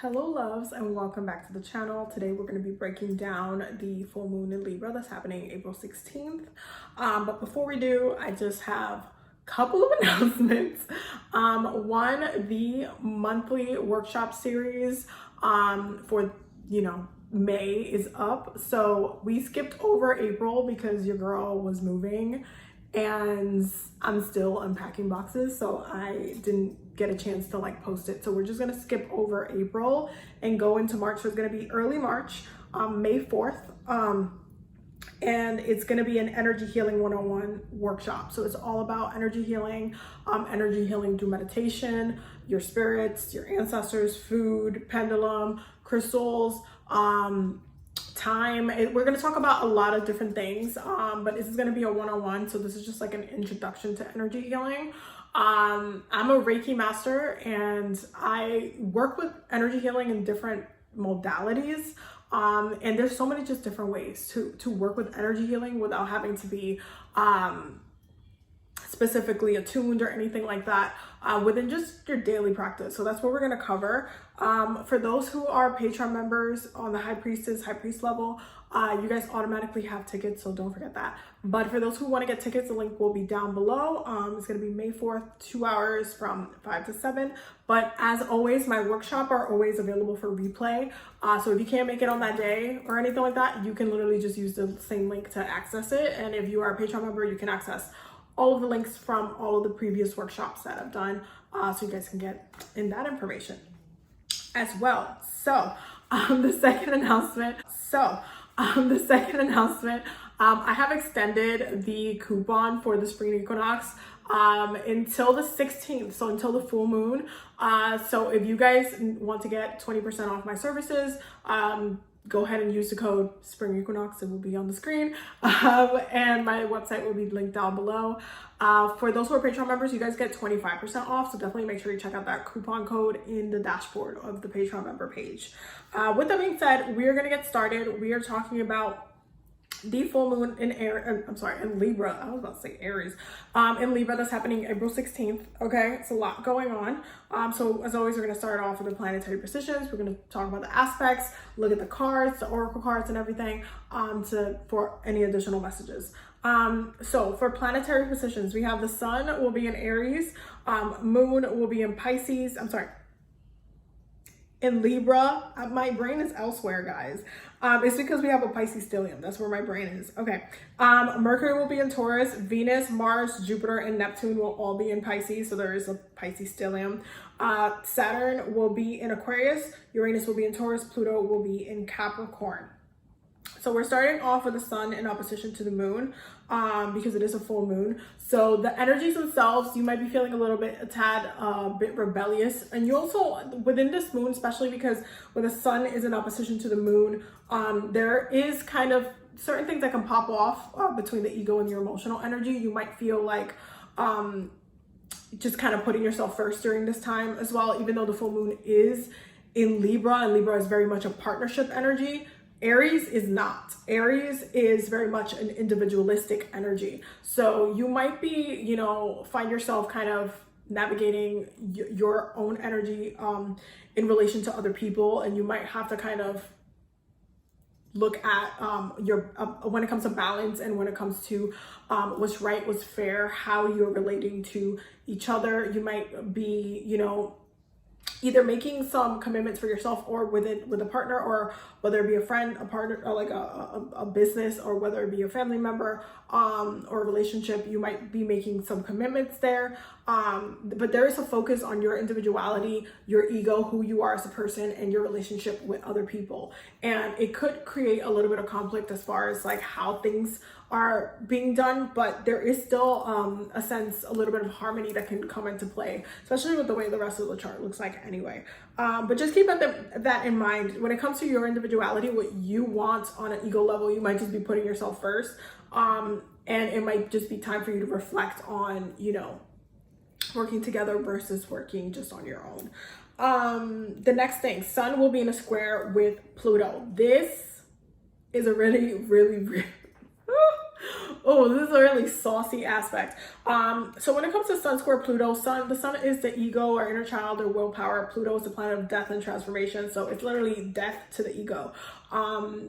Hello loves, and welcome back to the channel. Today we're going to be breaking down the full moon in Libra that's happening April 16th. But before we do, I just have a couple of announcements. One, the monthly workshop series for May is up. So we skipped over April because your girl was moving and I'm still unpacking boxes, so I didn't get a chance to post it. So we're just gonna skip over April and go into March. So it's gonna be early March, May 4th. And it's gonna be an energy healing 101 workshop. So it's all about energy healing through meditation, your spirits, your ancestors, food, pendulum, crystals, time. We're going to talk about a lot of different things, but this is going to be a one-on-one, so this is just like an introduction to energy healing. I'm a Reiki master and I work with energy healing in different modalities, and there's so many just different ways to work with energy healing without having to be specifically attuned or anything like that, within just your daily practice. So that's what we're going to cover. For those who are Patreon members on the high priest level, you guys automatically have tickets, so don't forget that. But for those who want to get tickets, the link will be down below. It's going to be May 4th, 2 hours from 5 to 7. But as always, my workshop are always available for replay. So if you can't make it on that day or anything like that, you can literally just use the same link to access it. And if you are a Patreon member, you can access all of the links from all of the previous workshops that I've done, so you guys can get in that information as well. So the second announcement, I have extended the coupon for the spring equinox until the 16th, so until the full moon. So if you guys want to get 20% off my services, go ahead and use the code Spring Equinox. It will be on the screen, and my website will be linked down below. For those who are Patreon members, you guys get 25% off, so definitely make sure you check out that coupon code in the dashboard of the Patreon member page. With that being said, we are going to get started. We are talking about the full moon in in Libra. I was about to say Aries. In Libra, that's happening April 16th. Okay, it's a lot going on. So as always, we're going to start off with the planetary positions. We're going to talk about the aspects, look at the cards, the oracle cards and everything, for any additional messages. So for planetary positions, we have the sun will be in Aries, moon will be in Pisces. In Libra. My brain is elsewhere, guys. It's because we have a Pisces stellium. That's where my brain is. Okay. Mercury will be in Taurus. Venus, Mars, Jupiter, and Neptune will all be in Pisces. So there is a Pisces stellium. Saturn will be in Aquarius. Uranus will be in Taurus. Pluto will be in Capricorn. So we're starting off with the sun in opposition to the moon, because it is a full moon. So the energies themselves, you might be feeling a bit rebellious. And you also, within this moon, especially because when the sun is in opposition to the moon, there is kind of certain things that can pop off between the ego and your emotional energy. You might feel like just kind of putting yourself first during this time as well, even though the full moon is in Libra, and Libra is very much a partnership energy. Aries is not. Aries is very much an individualistic energy. So you might be, find yourself kind of navigating your own energy in relation to other people, and you might have to kind of look at when it comes to balance and when it comes to what's right, what's fair, how you're relating to each other. You might be, either making some commitments for yourself or with a partner, or whether it be a friend, a partner, or like a business, or whether it be a family member, or a relationship. You might be making some commitments there. But there is a focus on your individuality, your ego, who you are as a person, and your relationship with other people. And it could create a little bit of conflict as far as how things are being done, but there is still a little bit of harmony that can come into play, especially with the way the rest of the chart looks like anyway. But just keep that in mind. When it comes to your individuality, what you want on an ego level, you might just be putting yourself first. And it might just be time for you to reflect on, working together versus working just on your own. The next thing, sun will be in a square with Pluto. This is a really, really, really Oh, this is a really saucy aspect. So when it comes to Sun square Pluto, the Sun is the ego or inner child or willpower. Pluto is the planet of death and transformation. So it's literally death to the ego.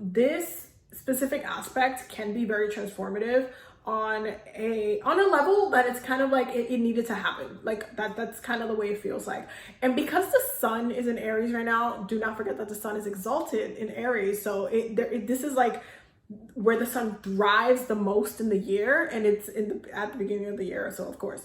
This specific aspect can be very transformative on a level that it's kind of like it needed to happen. Like that's kind of the way it feels like. And because the Sun is in Aries right now, do not forget that the Sun is exalted in Aries. So this is like where the Sun thrives the most in the year, and it's at the beginning of the year. So of course,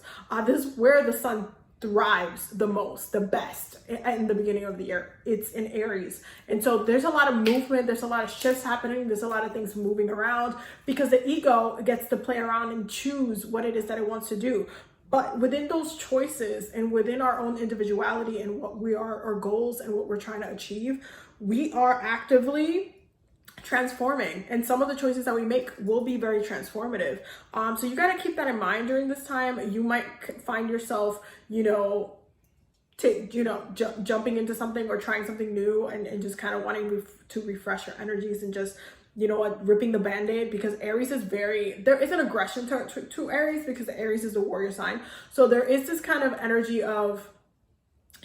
this is where the Sun thrives the most, the best in the beginning of the year. It's in Aries. And so there's a lot of movement, there's a lot of shifts happening, there's a lot of things moving around because the ego gets to play around and choose what it is that it wants to do. But within those choices and within our own individuality and what we are, our goals and what we're trying to achieve, we are actively transforming, and some of the choices that we make will be very transformative. So you got to keep that in mind during this time. You might find yourself, jumping into something or trying something new and just kind of wanting to refresh your energies and just, ripping the band-aid, because Aries is there is an aggression to Aries because Aries is the warrior sign. So there is this kind of energy of,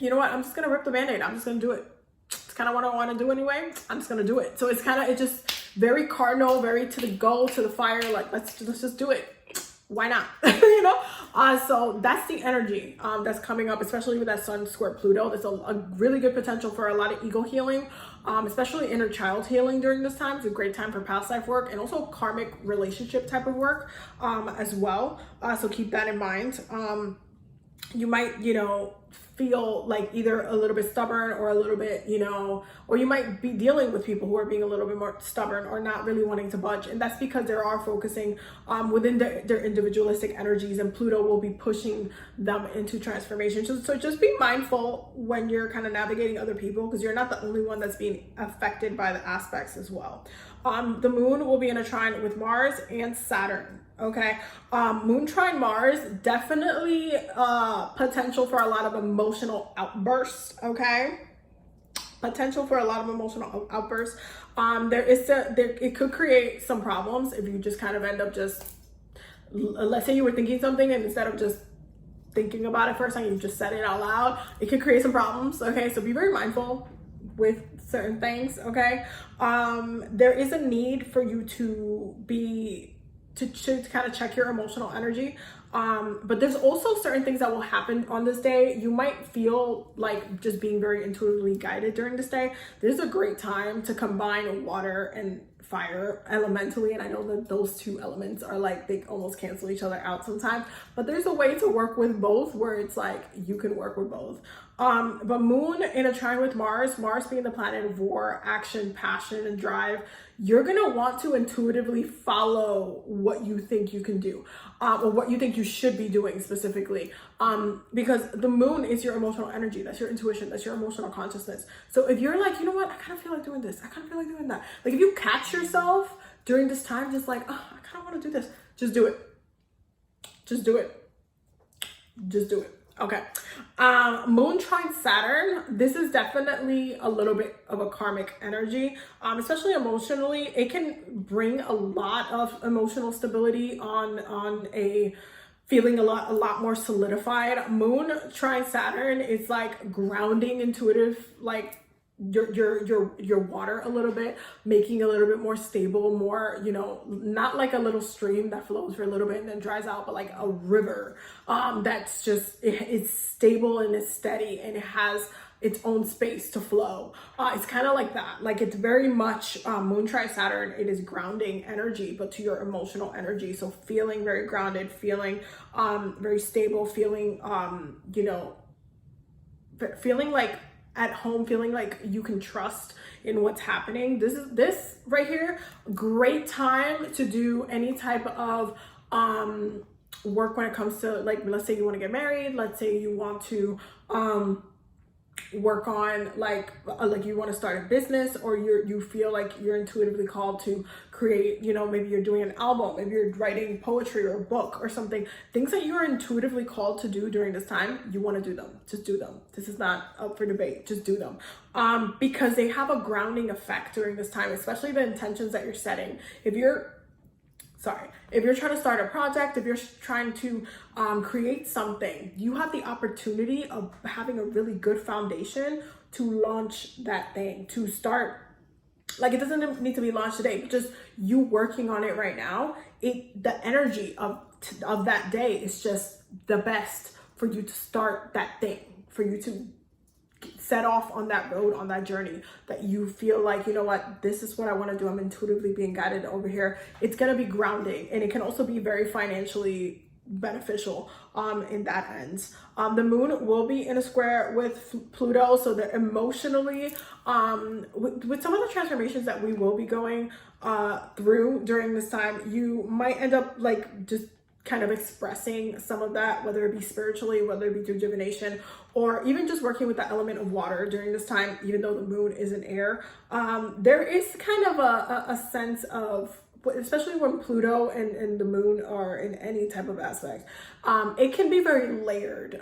I'm just going to rip the band-aid. I'm just going to do it. It's kind of what I want to do anyway. I'm just going to do it. So it's just very cardinal, very to the go, to the fire. Like, let's just do it. Why not? So that's the energy that's coming up, especially with that Sun square Pluto. There's a really good potential for a lot of ego healing, especially inner child healing during this time. It's a great time for past life work and also karmic relationship type of work as well. So keep that in mind. You might, feel like either a little bit stubborn or a little bit, or you might be dealing with people who are being a little bit more stubborn or not really wanting to budge. And that's because they are focusing within their individualistic energies, and Pluto will be pushing them into transformation. So just be mindful when you're kind of navigating other people, because you're not the only one that's being affected by the aspects as well. The moon will be in a trine with Mars and Saturn. Okay. Moon trine Mars, definitely potential for a lot of emotional outbursts. Okay. Potential for a lot of emotional outbursts. It could create some problems if you just kind of end up let's say you were thinking something and instead of just thinking about it first and you just said it out loud, it could create some problems. Okay. So be very mindful with certain things. Okay. There is a need for you to kind of check your emotional energy. But there's also certain things that will happen on this day. You might feel like just being very intuitively guided during this day. This is a great time to combine water and fire elementally. And I know that those two elements are like, they almost cancel each other out sometimes, but there's a way to work with both where it's like, you can work with both. But moon in a trine with Mars being the planet of war, action, passion, and drive, you're going to want to intuitively follow what you think you can do, or what you think you should be doing specifically. Because the moon is your emotional energy. That's your intuition. That's your emotional consciousness. So if you're like, you know what, I kind of feel like doing this. I kind of feel like doing that. Like if you catch yourself during this time, just like, oh, I kind of want to do this. Just do it. Just do it. Just do it. Okay. Moon trine Saturn. This is definitely a little bit of a karmic energy, especially emotionally. It can bring a lot of emotional stability on a feeling a lot more solidified. Moon trine Saturn is like grounding, intuitive, like your water a little bit, making a little bit more stable, more, not like a little stream that flows for a little bit and then dries out, but like a river that's just it's stable and it's steady and it has its own space to flow. It's kind of like that. Like it's very much moon trine Saturn. It is grounding energy, but to your emotional energy. So feeling very grounded, feeling very stable, feeling feeling like at home, feeling like you can trust in what's happening. This right here, great time to do any type of work when it comes to, like, let's say you want to get married, let's say you want to work on like you want to start a business, or you feel like you're intuitively called to create, maybe you're doing an album, maybe you're writing poetry or a book or something, things that you're intuitively called to do during this time, you want to do them. Just do them. This is not up for debate. Just do them. Because they have a grounding effect during this time, especially the intentions that you're setting. If you're if you're trying to start a project, if you're trying to create something, you have the opportunity of having a really good foundation to launch that thing, to start. Like, it doesn't need to be launched today, but just you working on it right now, the energy of that day is just the best for you to start that thing, for you to set off on that road, on that journey that you feel like, you know what, this is what I want to do. I'm intuitively being guided over here. It's going to be grounding, and it can also be very financially beneficial in that end. The moon will be in a square with Pluto, so that emotionally, with some of the transformations that we will be going through during this time, you might end up like just kind of expressing some of that, whether it be spiritually, whether it be through divination, or even just working with the element of water during this time. Even though the moon is in air, there is kind of a sense of, especially when Pluto and the moon are in any type of aspect, it can be very layered,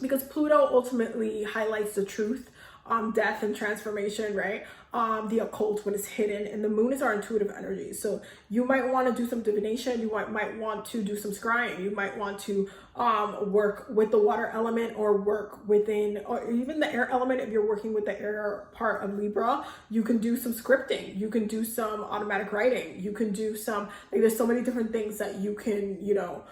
because Pluto ultimately highlights the truth, death and transformation, right? The occult when it's hidden, and the moon is our intuitive energy. So you might want to do some divination, you might want to do some scrying, you might want to work with the water element, or work within, or even the air element. If you're working with the air part of Libra, you can do some scripting, you can do some automatic writing, you can do some, like, there's so many different things that you can, you know,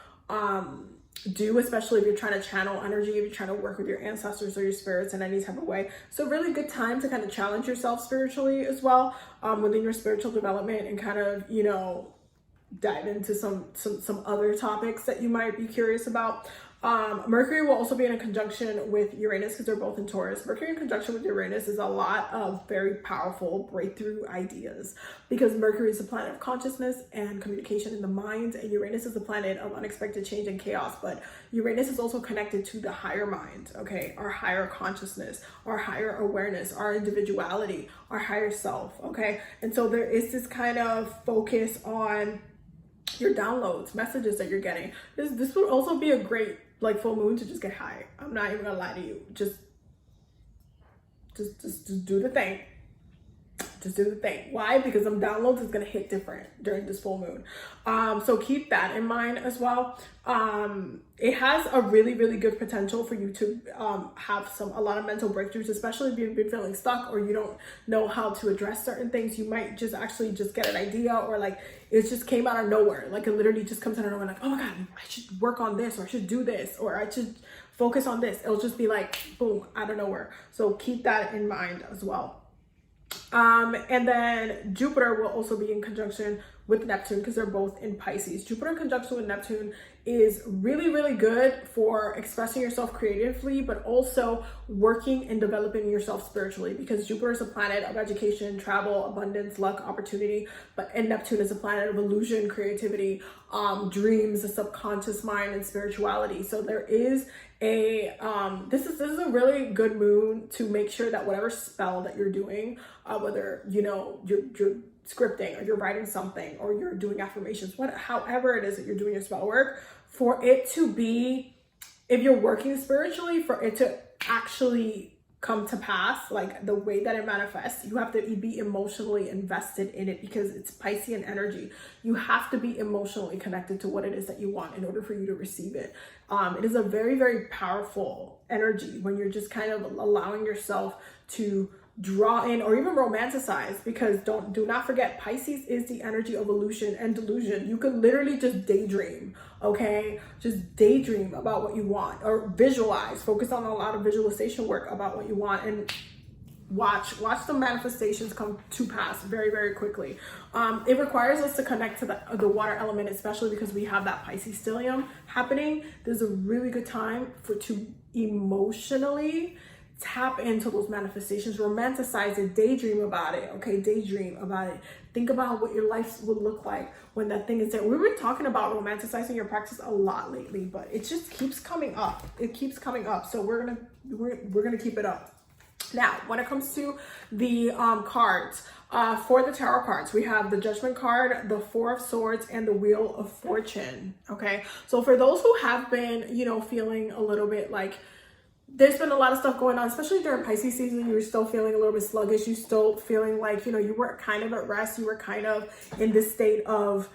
do, especially if you're trying to channel energy, if you're trying to work with your ancestors or your spirits in any type of way. So really good time to kind of challenge yourself spiritually as well, within your spiritual development, and kind of, you know, dive into some other topics that you might be curious about. Mercury will also be in a conjunction with Uranus, because they're both in Taurus. Mercury in conjunction with Uranus is a lot of very powerful breakthrough ideas, because Mercury is the planet of consciousness and communication in the mind, and Uranus is the planet of unexpected change and chaos. But Uranus is also connected to the higher mind, okay? Our higher consciousness, our higher awareness, our individuality, our higher self, okay? And so there is this kind of focus on your downloads, messages that you're getting. This would also be a great, like, full moon to just get high. I'm not even gonna lie to you. Just do the thing. Just do the thing. Why? Because some downloads is going to hit different during this full moon. So keep that in mind as well. It has a really, really good potential for you to have a lot of mental breakthroughs, especially if you've been feeling stuck, or you don't know how to address certain things. You might just actually just get an idea, or like it just came out of nowhere. Like it literally just comes out of nowhere, like, oh my God, I should work on this, or I should do this, or I should focus on this. It'll just be like, boom, out of nowhere. So keep that in mind as well. And then Jupiter will also be in conjunction with Neptune, because they're both in Pisces. Jupiter in conjunction with Neptune is really, really good for expressing yourself creatively, but also working and developing yourself spiritually, because Jupiter is a planet of education, travel, abundance, luck, opportunity, and Neptune is a planet of illusion, creativity, dreams, the subconscious mind, and spirituality. So there is this is a really good moon to make sure that whatever spell that you're doing, whether you're scripting, or you're writing something, or you're doing affirmations, however it is that you're doing your spell work, for it to be, if you're working spiritually, for it to actually come to pass, like the way that it manifests, you have to be emotionally invested in it, because it's Piscean energy. You have to be emotionally connected to what it is that you want in order for you to receive it. It is a very, very powerful energy when you're just kind of allowing yourself to draw in, or even romanticize, because do not forget, Pisces is the energy of illusion and delusion. You could literally just daydream, okay? Just daydream about what you want, or visualize, focus on a lot of visualization work about what you want, and watch the manifestations come to pass very, very quickly. It requires us to connect to the water element, especially because we have that Pisces stellium happening. There's a really good time to emotionally tap into those manifestations, romanticize it, daydream about it, okay? Daydream about it. Think about what your life would look like when that thing is there. We've been talking about romanticizing your practice a lot lately, but it just keeps coming up. It keeps coming up. So we're gonna keep it up. Now, when it comes to the cards, for the tarot cards, we have the Judgment card, the Four of Swords, and the Wheel of Fortune, okay? So for those who have been, feeling a little bit like, there's been a lot of stuff going on, especially during Pisces season, you were still feeling a little bit sluggish, you still feeling like, you were kind of at rest, you were kind of in this state of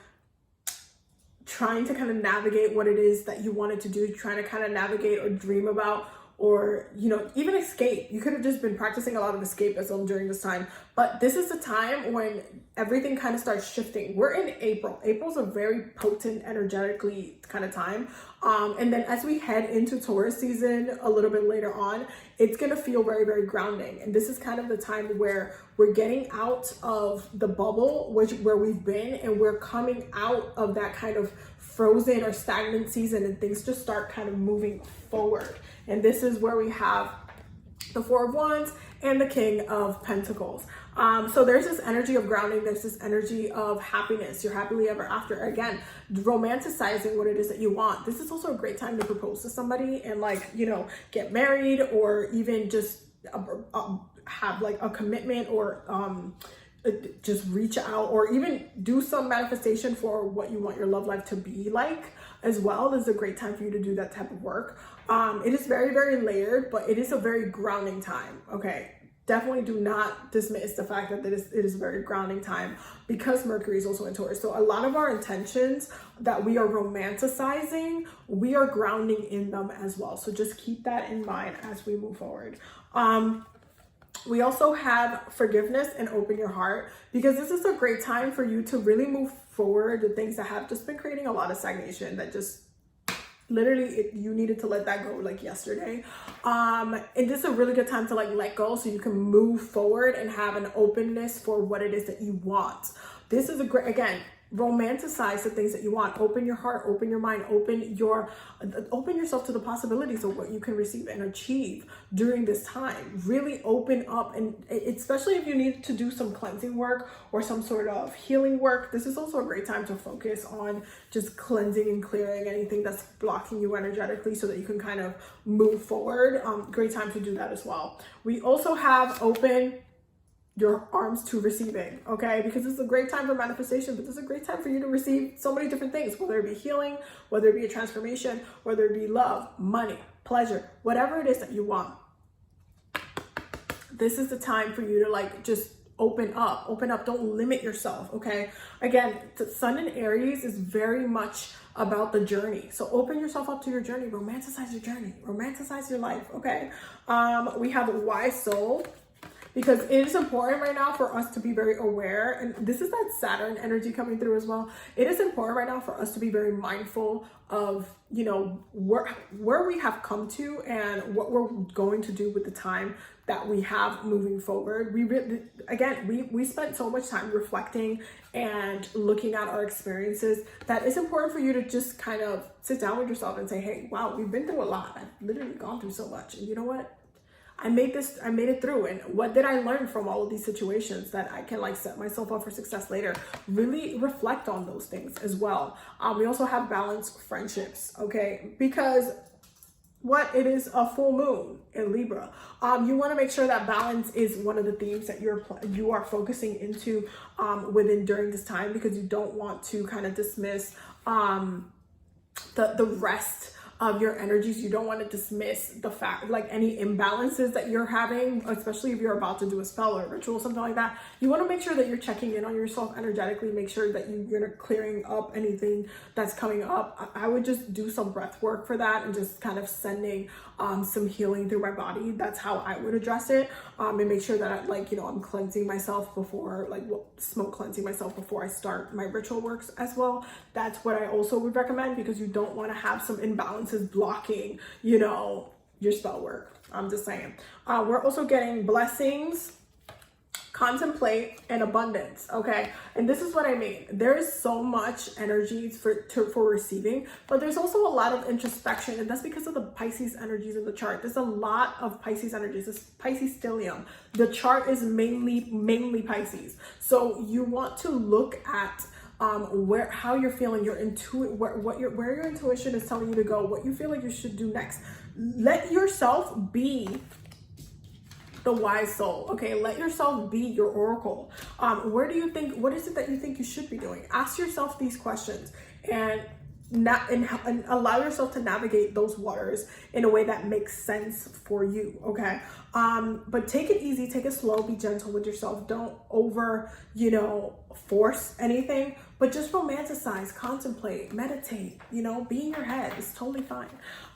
trying to kind of navigate what it is that you wanted to do, trying to kind of navigate or dream about, or, you know, even escape. You could have just been practicing a lot of escapism during this time, but this is the time when everything kind of starts shifting. We're in April. April's a very potent, energetically kind of time. And then as we head into Taurus season a little bit later on, it's going to feel very, very grounding. And this is kind of the time where we're getting out of the bubble, where we've been, and we're coming out of that kind of frozen or stagnant season, and things just start kind of moving forward. And this is where we have the Four of Wands and the King of Pentacles. So there's this energy of grounding. There's this energy of happiness. You're happily ever after. Again, romanticizing what it is that you want. This is also a great time to propose to somebody and, like, you know, get married, or even just have like a commitment, or just reach out, or even do some manifestation for what you want your love life to be like as well. This is a great time for you to do that type of work. It is very, very layered, but it is a very grounding time. Okay. Definitely do not dismiss the fact that it is a very grounding time, because Mercury is also in Taurus. So a lot of our intentions that we are romanticizing, we are grounding in them as well. So just keep that in mind as we move forward. We also have forgiveness and open your heart, because this is a great time for you to really move forward the things that have just been creating a lot of stagnation, that just literally you needed to let that go like yesterday. And this is a really good time to like let go, so you can move forward and have an openness for what it is that you want. This is a great, again, romanticize the things that you want. Open your heart, open your mind, open yourself to the possibilities of what you can receive and achieve during this time. Really open up, and especially if you need to do some cleansing work or some sort of healing work, this is also a great time to focus on just cleansing and clearing anything that's blocking you energetically, so that you can kind of move forward. Great time to do that as well. We also have open your arms to receiving, okay? Because this is a great time for manifestation, but this is a great time for you to receive so many different things, whether it be healing, whether it be a transformation, whether it be love, money, pleasure, whatever it is that you want. This is the time for you to like just open up, don't limit yourself, okay? Again, the Sun in Aries is very much about the journey. So open yourself up to your journey, romanticize your journey, romanticize your life, okay? We have a wise soul, because it is important right now for us to be very aware, and this is that Saturn energy coming through as well. It is important right now for us to be very mindful of, you know, where we have come to and what we're going to do with the time that we have moving forward. We spent so much time reflecting and looking at our experiences that it's important for you to just kind of sit down with yourself and say, hey, wow, we've been through a lot. I've literally gone through so much, and you know what? I made it through, and what did I learn from all of these situations that I can like set myself up for success later? Really reflect on those things as well. We also have balanced friendships, okay? Because it is a full moon in Libra. You want to make sure that balance is one of the themes that you are focusing into within during this time, because you don't want to kind of dismiss the rest of your energies. You don't want to dismiss the fact, like any imbalances that you're having, especially if you're about to do a spell or a ritual, something like that. You want to make sure that you're checking in on yourself energetically, make sure that you're clearing up anything that's coming up. I would just do some breath work for that, and just kind of sending some healing through my body. That's how I would address it, and make sure that I'm cleansing myself before, smoke cleansing myself before I start my ritual works as well. That's what I also would recommend, because you don't want to have some imbalances blocking, your spell work. I'm just saying. We're also getting blessings, contemplate, and abundance, okay? And this is what I mean. There is so much energy for receiving, but there's also a lot of introspection, and that's because of the Pisces energies in the chart. There's a lot of Pisces energies. It's Pisces stellium. The chart is mainly Pisces. So you want to look at how you're feeling, where your intuition is telling you to go, what you feel like you should do next. Let yourself be the wise soul, okay? Let yourself be your oracle. What is it that you think you should be doing? Ask yourself these questions, and allow yourself to navigate those waters in a way that makes sense for you, okay? But take it easy, take it slow, be gentle with yourself. Don't over, force anything, but just romanticize, contemplate, meditate, be in your head. It's totally fine.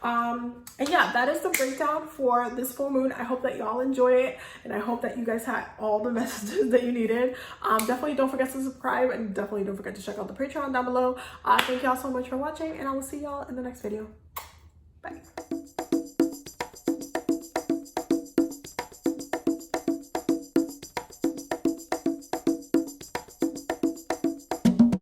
And yeah, that is the breakdown for this full moon. I hope that y'all enjoy it, and I hope that you guys had all the messages that you needed. Definitely don't forget to subscribe, and definitely don't forget to check out the Patreon down below. Thank y'all so much for watching, and I will see y'all in the next video.